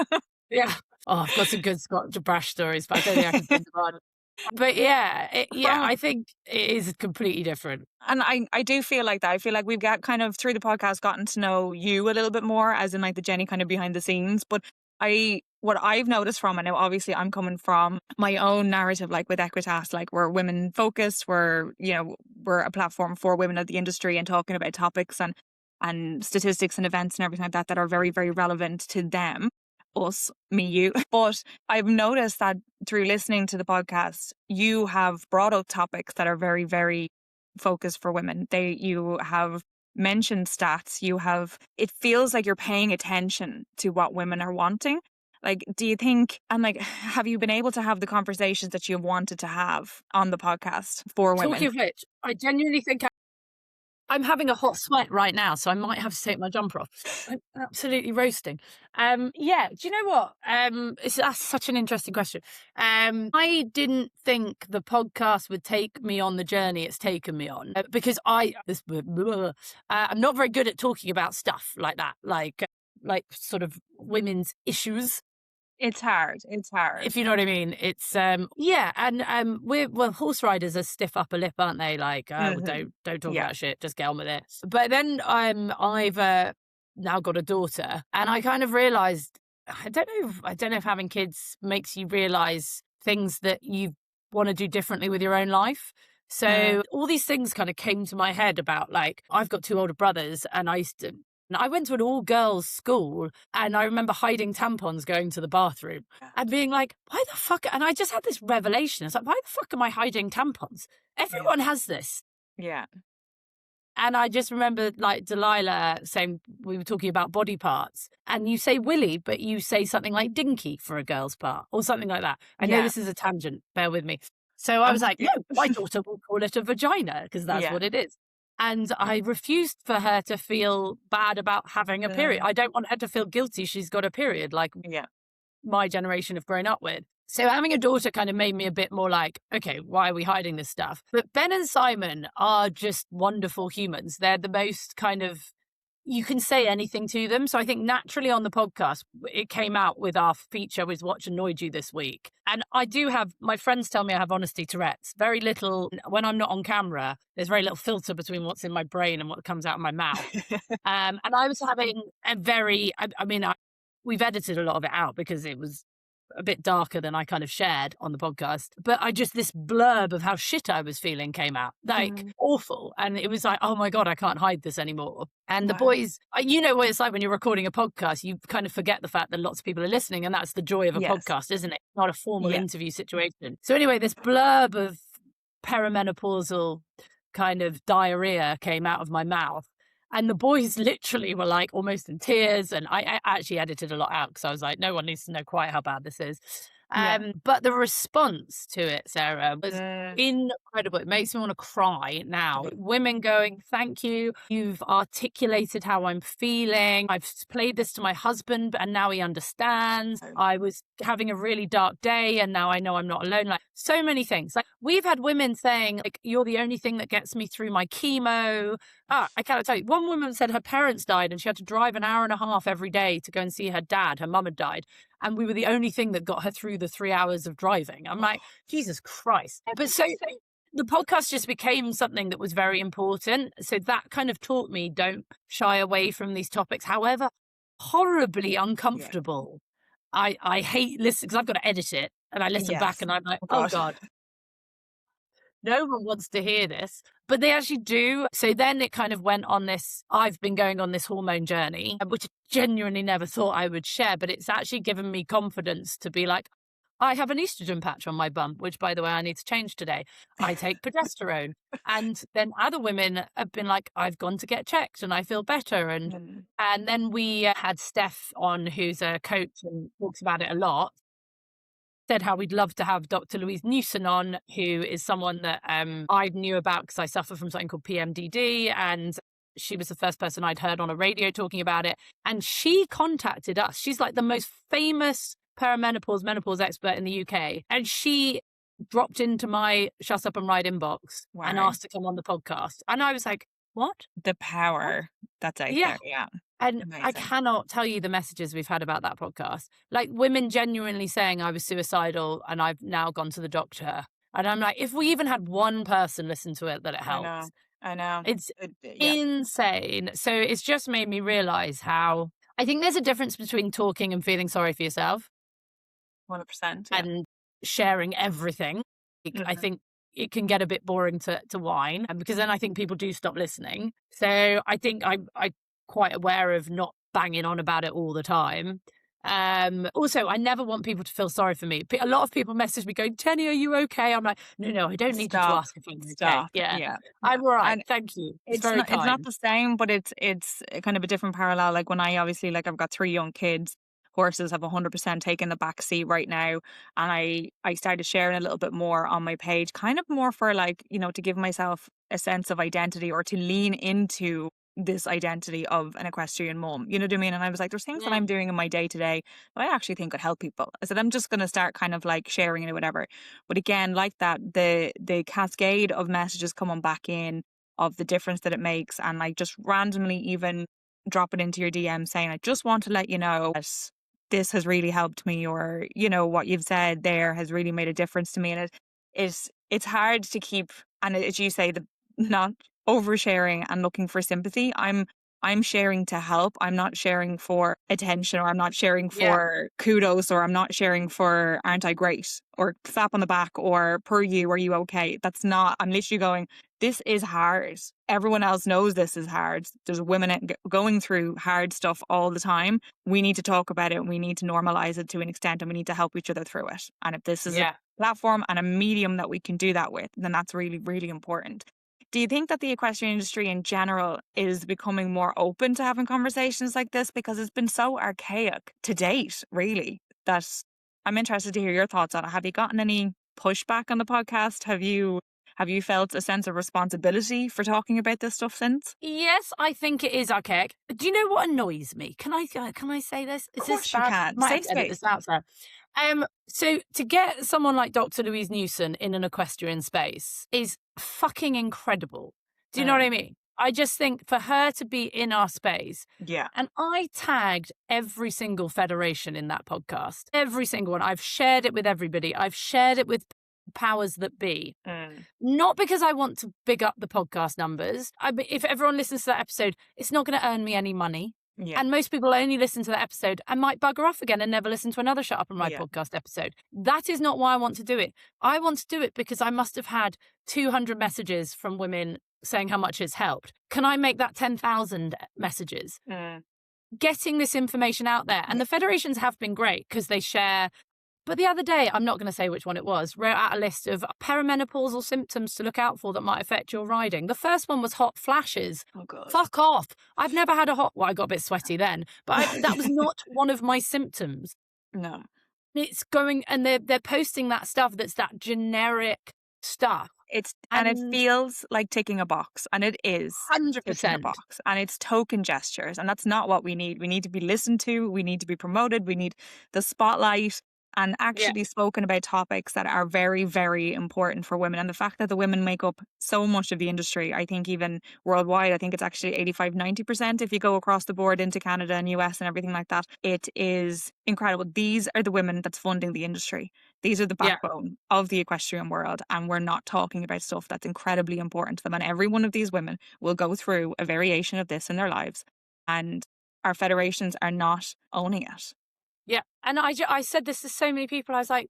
Yeah. Oh, I've got some good Scotty Brash stories, but I don't think I can think about it. But yeah, I think it is completely different. And I do feel like that. I feel like we've got kind of, through the podcast, gotten to know you a little bit more, as in like the Jenny kind of behind the scenes. But what I've noticed from, and now obviously I'm coming from my own narrative, like with Equitas, like we're women focused, we're a platform for women of the industry and talking about topics and statistics and events and everything like that are very, very relevant to them. Us, me, you. But I've noticed that through listening to the podcast, you have brought up topics that are very, very focused for women. You have mentioned stats. It feels like you're paying attention to what women are wanting. Like, do you think, and like, have you been able to have the conversations that you wanted to have on the podcast for women? Talking of which, I genuinely think I'm having a hot sweat right now, so I might have to take my jumper off. I'm absolutely roasting. Yeah, do you know what? That's such an interesting question. I didn't think the podcast would take me on the journey it's taken me on because I'm not very good at talking about stuff like that, like sort of women's issues. It's hard. If you know what I mean. It's yeah, and we're horse riders are stiff upper lip, aren't they? Like, don't talk about shit, just get on with it. But then I've now got a daughter, and I kind of realised, I don't know if having kids makes you realise things that you want to do differently with your own life. So all these things kind of came to my head about, like, I've got two older brothers, and I went to an all-girls school, and I remember hiding tampons going to the bathroom and being like, why the fuck? And I just had this revelation. It's like, why the fuck am I hiding tampons? Everyone has this. Yeah. And I just remember like Delilah saying, we were talking about body parts, and you say willy, but you say something like dinky for a girl's part or something like that. I know this is a tangent, bear with me. So I was like, no, my daughter will call it a vagina because that's what it is. And I refused for her to feel bad about having a period. I don't want her to feel guilty she's got a period like my generation have grown up with. So having a daughter kind of made me a bit more like, okay, why are we hiding this stuff? But Ben and Simon are just wonderful humans. They're the most kind of, you can say anything to them. So I think naturally on the podcast, it came out with our feature was What Annoyed You This Week. And I do have, my friends tell me I have honesty Tourette's. Very little, when I'm not on camera, there's very little filter between what's in my brain and what comes out of my mouth. And I was having a very, we've edited a lot of it out because it was a bit darker than I kind of shared on the podcast. But this blurb of how shit I was feeling came out, like awful. And it was like, oh my God, I can't hide this anymore. And the boys, you know what it's like when you're recording a podcast, you kind of forget the fact that lots of people are listening. And that's the joy of a podcast, isn't it? Not a formal interview situation. So anyway, this blurb of perimenopausal kind of diarrhea came out of my mouth. And the boys literally were like almost in tears. And I actually edited a lot out because I was like, no one needs to know quite how bad this is. But the response to it, Sarah, was incredible. It makes me want to cry now. Women going, thank you. You've articulated how I'm feeling. I've played this to my husband and now he understands. I was having a really dark day and now I know I'm not alone. Like so many things. Like we've had women saying, like, you're the only thing that gets me through my chemo. I cannot tell you. One woman said her parents died and she had to drive an hour and a half every day to go and see her dad. Her mum had died. And we were the only thing that got her through the 3 hours of driving. I'm like, Jesus Christ. But so the podcast just became something that was very important. So that kind of taught me, don't shy away from these topics, however horribly uncomfortable. I hate listening because I've got to edit it. And I listen back and I'm like, oh God. No one wants to hear this, but they actually do. So then it kind of went on this, I've been going on this hormone journey, which I genuinely never thought I would share, but it's actually given me confidence to be like, I have an estrogen patch on my bum, which by the way, I need to change today. I take progesterone. And then other women have been like, I've gone to get checked and I feel better. And then we had Steph on, who's a coach and talks about it a lot. Said how we'd love to have Dr. Louise Newson on, who is someone that I knew about because I suffer from something called PMDD, and she was the first person I'd heard on a radio talking about it. And she contacted us. She's like the most famous menopause expert in the UK. And she dropped into my Shut Up and Ride inbox and asked to come on the podcast. And I was like, what? The power that's out there. Yeah. And amazing. I cannot tell you the messages we've had about that podcast. Like women genuinely saying I was suicidal and I've now gone to the doctor. And I'm like, if we even had one person listen to it, that it helps. I know. It's insane. So it's just made me realize how I think there's a difference between talking and feeling sorry for yourself. 100%. And sharing everything. I think it can get a bit boring to whine, because then I think people do stop listening. So I think I'm quite aware of not banging on about it all the time. Also, I never want people to feel sorry for me. A lot of people message me going, Jenny, are you okay? I'm like, no, I don't need you to ask if I'm okay. Yeah. I'm all right. Thank you. It's very kind. It's not the same, but it's kind of a different parallel. Like when I obviously, like I've got 3 young kids, horses have 100% taken the back seat right now. And I started sharing a little bit more on my page, kind of more for like, you know, to give myself a sense of identity or to lean into this identity of an equestrian mom, you know what I mean? And I was like, there's things that I'm doing in my day to day that I actually think could help people. I said, I'm just going to start kind of like sharing it or whatever. But again, like that, the cascade of messages coming back in of the difference that it makes, and like just randomly even drop it into your DM saying, I just want to let you know that this has really helped me, or, you know, what you've said there has really made a difference to me. And it's hard to keep, and as you say, the not oversharing and looking for sympathy. I'm sharing to help. I'm not sharing for attention, or I'm not sharing for kudos, or I'm not sharing for aren't I great, or slap on the back, or per you, are you okay? That's not, I'm literally going, this is hard. Everyone else knows this is hard. There's women going through hard stuff all the time. We need to talk about it. We need to normalize it to an extent, and we need to help each other through it. And if this is a platform and a medium that we can do that with, then that's really, really important. Do you think that the equestrian industry in general is becoming more open to having conversations like this? Because it's been so archaic to date, really, that I'm interested to hear your thoughts on it. Have you gotten any pushback on the podcast? Have you felt a sense of responsibility for talking about this stuff since? Yes, I think it is archaic. Do you know what annoys me? Can I say this? Of course you can. Might Safe have to edit this out, Sarah. So to get someone like Dr. Louise Newson in an equestrian space is fucking incredible. Do you know what I mean? I just think for her to be in our space. Yeah. And I tagged every single federation in that podcast. Every single one. I've shared it with everybody. I've shared it with powers that be. Not because I want to big up the podcast numbers. If everyone listens to that episode, it's not going to earn me any money. Yeah. And most people only listen to that episode and might bugger off again and never listen to another Shut Up on My podcast episode. That is not why I want to do it. I want to do it because I must have had 200 messages from women saying how much it's helped. Can I make that 10,000 messages? Getting this information out there. And the federations have been great because they share. But the other day, I'm not going to say which one it was, wrote out a list of perimenopausal symptoms to look out for that might affect your riding. The first one was hot flashes. Oh, God. Fuck off. I've never had well, I got a bit sweaty then, but that was not one of my symptoms. No. It's going, and they're posting that stuff that's that generic stuff. It feels like ticking a box, and it is 100% ticking a box, and it's token gestures, and that's not what we need. We need to be listened to. We need to be promoted. We need the spotlight and actually spoken about topics that are very, very important for women. And the fact that the women make up so much of the industry, I think even worldwide, I think it's actually 85-90% if you go across the board into Canada and US and everything like that. It is incredible. These are the women that's funding the industry. These are the backbone of the equestrian world, and we're not talking about stuff that's incredibly important to them. And every one of these women will go through a variation of this in their lives, and our federations are not owning it. Yeah. And I said this to so many people. I was like,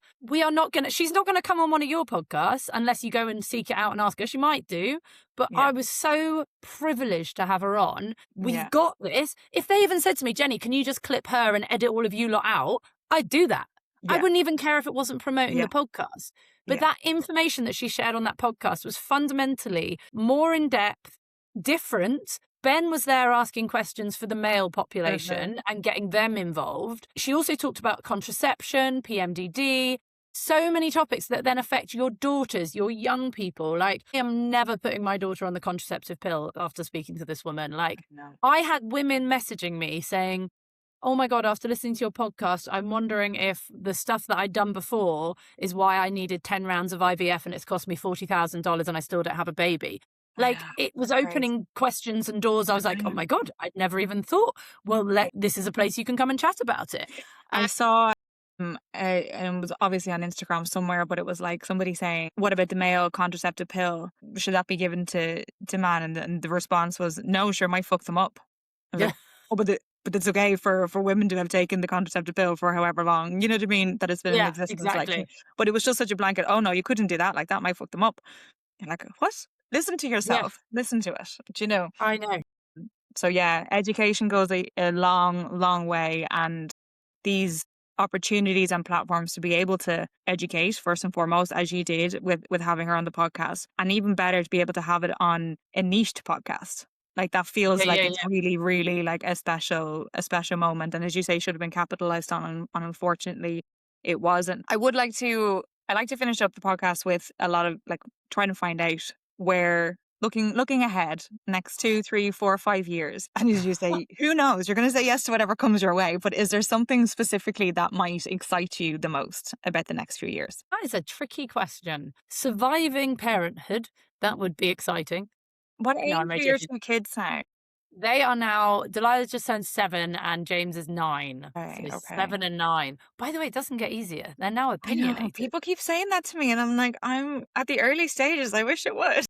she's not going to come on one of your podcasts unless you go and seek it out and ask her. She might do. But I was so privileged to have her on. We've got this. If they even said to me, Jenny, can you just clip her and edit all of you lot out? I'd do that. Yeah. I wouldn't even care if it wasn't promoting the podcast. But that information that she shared on that podcast was fundamentally more in depth, different. Ben was there asking questions for the male population and getting them involved. She also talked about contraception, PMDD, so many topics that then affect your daughters, your young people. Like, I'm never putting my daughter on the contraceptive pill after speaking to this woman. Like, I had women messaging me saying, oh my God, after listening to your podcast, I'm wondering if the stuff that I'd done before is why I needed 10 rounds of IVF and it's cost me $40,000 and I still don't have a baby. Like, it was opening questions and doors. I was like, oh my God, I'd never even thought, well, this is a place you can come and chat about it. I saw, and it was obviously on Instagram somewhere, but it was like somebody saying, what about the male contraceptive pill? Should that be given to man? And the response was, no, sure, might fuck them up. I was like, oh, but it's okay for women to have taken the contraceptive pill for however long, you know what I mean, that it's been in existence. Exactly. Like, but it was just such a blanket, oh no, you couldn't do that, like that might fuck them up. You're like, what? Listen to yourself. Listen to it. Do you know? I know. So yeah, education goes a long, long way, and these opportunities and platforms to be able to educate first and foremost, as you did with having her on the podcast, and even better to be able to have it on a niched podcast. Like, that feels it's really, really like a special moment. And as you say, should have been capitalized on, and unfortunately it wasn't. I like to finish up the podcast with a lot of like trying to find out where looking ahead next 2, 3, 4, 5 years. And as you say, who knows? You're going to say yes to whatever comes your way. But is there something specifically that might excite you the most about the next few years? That is a tricky question. Surviving parenthood, that would be exciting. What age are your 2 kids now? They are now, Delilah's just turned 7 and James is 9. Okay, so 7 and 9. By the way, it doesn't get easier. They're now opinionated. People keep saying that to me and I'm like, I'm at the early stages. I wish it would.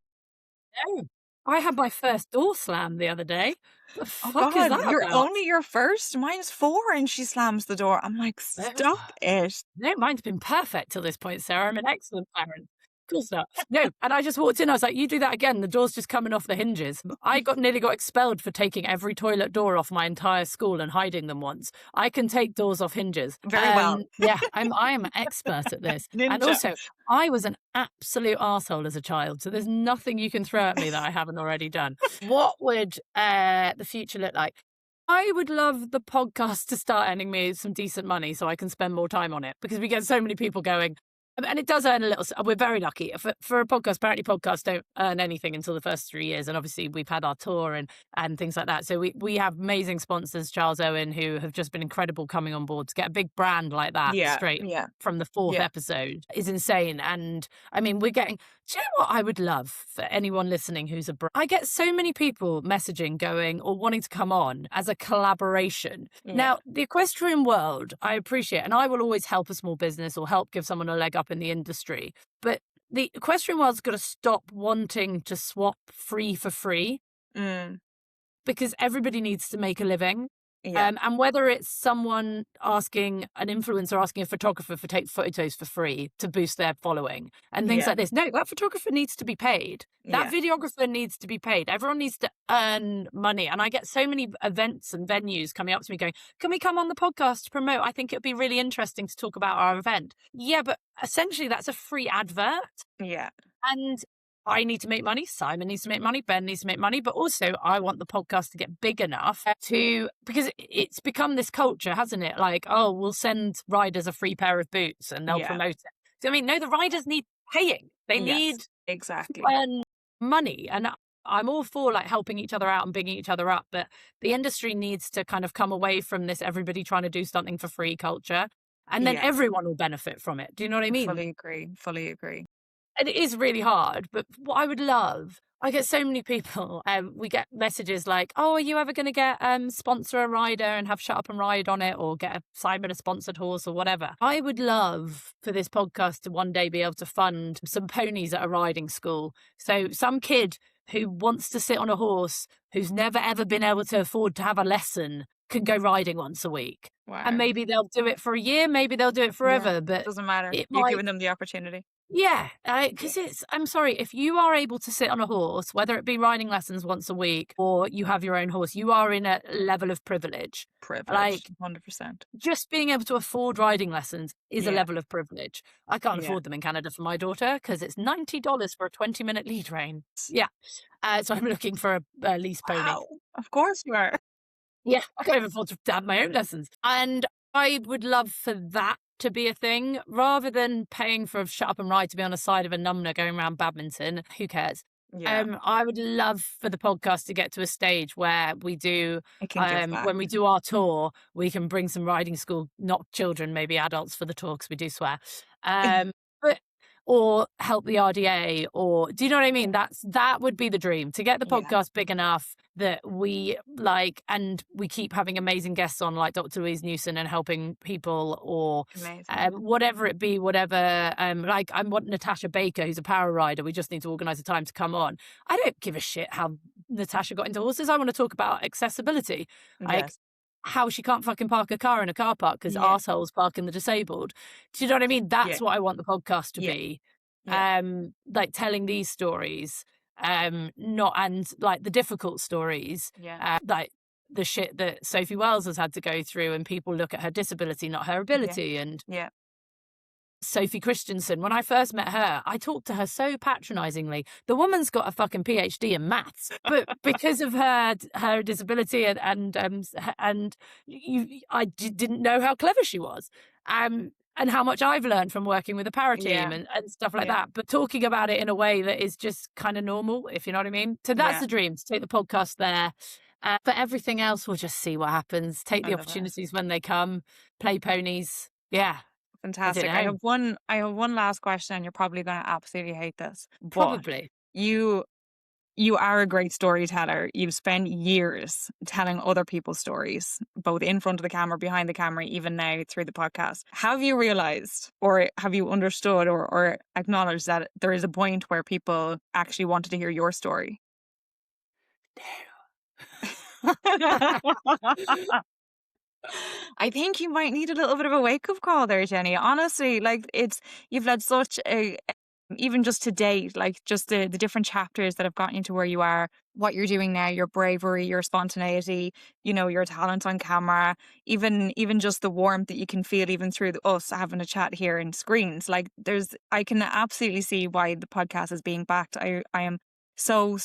No. I had my first door slam the other day. The fuck God, is that you're about? only your first? Mine's 4 and she slams the door. I'm like, stop it. No, mine's been perfect till this point, Sarah. I'm an excellent parent. course not. No, and I just walked in. I was like, "You do that again, the door's just coming off the hinges." I nearly got expelled for taking every toilet door off my entire school and hiding them once. I can take doors off hinges Very well. Yeah, I am an expert at this. And also, I was an absolute arsehole as a child, so there's nothing you can throw at me that I haven't already done. What would the future look like? I would love the podcast to start earning me some decent money so I can spend more time on it, because we get so many people going. And it does earn a little. We're very lucky. For a podcast, apparently podcasts don't earn anything until the first 3 years. And obviously we've had our tour and things like that. So we have amazing sponsors, Charles Owen, who have just been incredible coming on board. To get a big brand like that straight from the fourth episode is insane. And I mean, we're getting, do you know what I would love for anyone listening who's a brand? I get so many people messaging going or wanting to come on as a collaboration. Now, the equestrian world, I appreciate, and I will always help a small business or help give someone a leg up in the industry, but the equestrian world's got to stop wanting to swap free for free, because everybody needs to make a living. And whether it's someone asking, an influencer asking a photographer to take photos for free to boost their following and things like this. No, that photographer needs to be paid. That videographer needs to be paid. Everyone needs to earn money. And I get so many events and venues coming up to me going, "Can we come on the podcast to promote? I think it would be really interesting to talk about our event." Yeah, but essentially that's a free advert. Yeah. And I need to make money, Simon needs to make money, Ben needs to make money, but also I want the podcast to get big enough because it's become this culture, hasn't it? Like, oh, we'll send riders a free pair of boots and they'll promote it. So, I mean, no, the riders need paying. They need exactly to earn money. And I'm all for like helping each other out and bigging each other up, but the industry needs to kind of come away from this everybody trying to do something for free culture, and then everyone will benefit from it. Do you know what I mean? Fully agree. And it is really hard, but what I would love, I get so many people, we get messages like, "Oh, are you ever going to get sponsor a rider and have Shut Up and Ride on it, or get a Simon a sponsored horse or whatever?" I would love for this podcast to one day be able to fund some ponies at a riding school. So some kid who wants to sit on a horse, who's never ever been able to afford to have a lesson, can go riding once a week. Wow. And maybe they'll do it for a year, maybe they'll do it forever, but it doesn't matter. You're giving them the opportunity. Yeah, because I'm sorry, if you are able to sit on a horse, whether it be riding lessons once a week or you have your own horse, you are in a level of privilege. Like 100%. Just being able to afford riding lessons is a level of privilege. I can't afford them in Canada for my daughter because it's $90 for a 20-minute lead rein. Yeah, so I'm looking for a lease pony. Wow. Of course you are. Yeah, I can't even afford to have my own lessons. And I would love for that to be a thing, rather than paying for a Shut Up and Ride to be on the side of a number going around badminton. Who cares? I would love for the podcast to get to a stage where we do, when we do our tour, we can bring some riding school, not children, maybe adults for the tour, because we do swear. Or help the RDA, or do you know what I mean? That would be the dream, to get the podcast big enough that we like, and we keep having amazing guests on like Dr. Louise Newson and helping people, or whatever it be, whatever. Like I want Natasha Baker, who's a power rider. We just need to organise a time to come on. I don't give a shit how Natasha got into horses. I want to talk about accessibility. Like how she can't fucking park a car in a car park because arseholes parking the disabled. Do you know what I mean? That's what I want the podcast to be. Like telling these stories, not, and like the difficult stories, like the shit that Sophie Wells has had to go through, and people look at her disability, not her ability. And Sophie Christensen, when I first met her, I talked to her so patronisingly. The woman's got a fucking PhD in maths, but because of her disability I didn't know how clever she was, and how much I've learned from working with a para team and stuff like that. But talking about it in a way that is just kind of normal, if you know what I mean. So that's the dream, to take the podcast there. For everything else, we'll just see what happens. Take the opportunities when they come. Play ponies. Yeah. Fantastic. I have one last question, and you're probably going to absolutely hate this. Probably. You are a great storyteller. You've spent years telling other people's stories, both in front of the camera, behind the camera, even now through the podcast. Have you realized, or have you understood or acknowledged that there is a point where people actually wanted to hear your story? No. I think you might need a little bit of a wake-up call there, Jenny. Honestly, like you've led such a even just to date, like just the different chapters that have gotten you to where you are, what you're doing now, your bravery, your spontaneity, you know, your talent on camera, even just the warmth that you can feel even through us having a chat here in screens. Like I can absolutely see why the podcast is being backed. I am so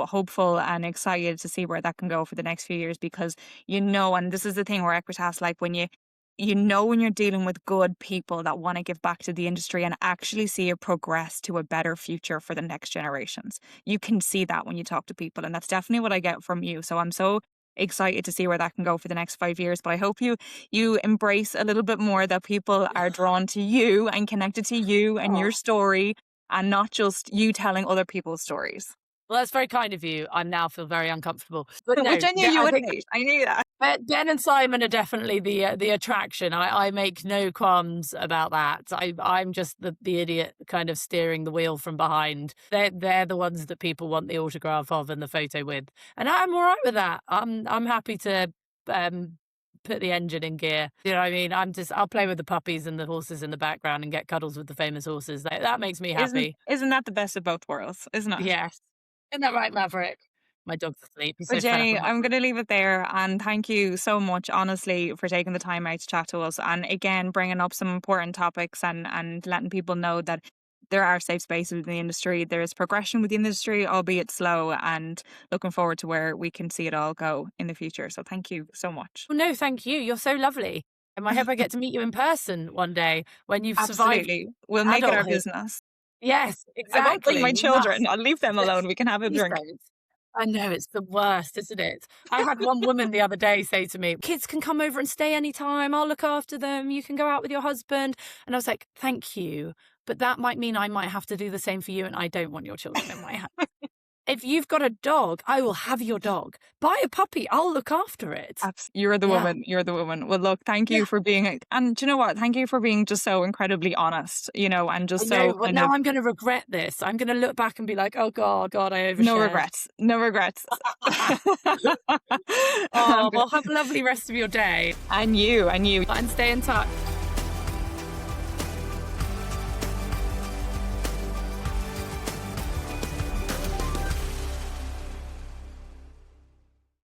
hopeful and excited to see where that can go for the next few years, because you know, and this is the thing where Equitas, like when when you're dealing with good people that want to give back to the industry and actually see it progress to a better future for the next generations. You can see that when you talk to people, and that's definitely what I get from you. So I'm so excited to see where that can go for the next 5 years. But I hope you embrace a little bit more that people are drawn to you and connected to you and your story, and not just you telling other people's stories. Well, that's very kind of you. I now feel very uncomfortable. But no, which I knew you would hate. I knew that. But Ben and Simon are definitely the attraction. I make no qualms about that. I'm just the idiot kind of steering the wheel from behind. They're the ones that people want the autograph of and the photo with, and I'm all right with that. I'm happy to put the engine in gear. You know what I mean? I'll play with the puppies and the horses in the background and get cuddles with the famous horses. That makes me happy. Isn't that the best of both worlds? Isn't it? Yes. Isn't that right, Maverick? My dog's asleep. But Jenny, I'm going to leave it there, and thank you so much, honestly, for taking the time out to chat to us, and again bringing up some important topics and letting people know that there are safe spaces in the industry. There is progression with the industry, albeit slow, and looking forward to where we can see it all go in the future. So thank you so much. Well, no, thank you. You're so lovely. And I hope I get to meet you in person one day when you've survived. Absolutely. We'll make it our business. Yes, exactly. I won't bring my children. I'll leave them alone. We can have a drink. I know, it's the worst, isn't it? I had one woman the other day say to me, kids can come over and stay anytime. I'll look after them. You can go out with your husband. And I was like, thank you. But that might mean I might have to do the same for you. And I don't want your children in my house. If you've got a dog, I will have your dog. Buy a puppy. I'll look after it. You're the woman. You're the woman. Well, look, thank you for being, and do you know what? Thank you for being just so incredibly honest, you know, and just But now I'm going to regret this. I'm going to look back and be like, oh God, I overshared. No regrets. No regrets. Oh, well, have a lovely rest of your day. And you. And stay in touch.